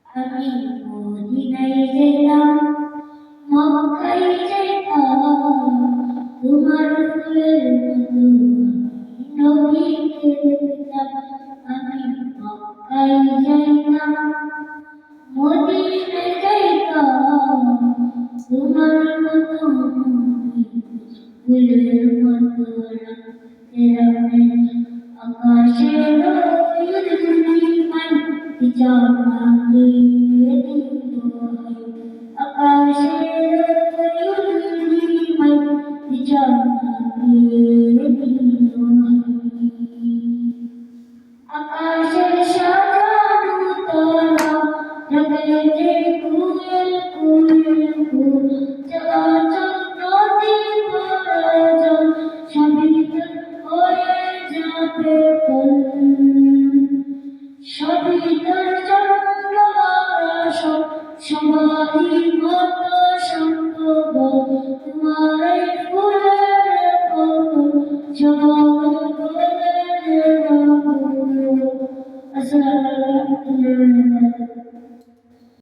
আমি মদিনায় যেতাম, মক্কায় যেতাম, তোমার ফুলের মতো নবীকে দেখতাম। আমি মক্কায় যাইতাম, মদিনায় যাইতাম, তোমার মতো ফুলের মতো আকাশের জানাতে আকাশের জানাতে আকাশের সাজানো তলা জগতে কুয়েল কুয়েল কুল চলাচল নদী পরাজল সবই তোর হয়ে যাবে কল সবই তোর চন্দ্রমারা সবারই মতো সম্ভব তোমার এই ফুলের মতো সবার ফুলের মতো আসসালামু আলাইকুম।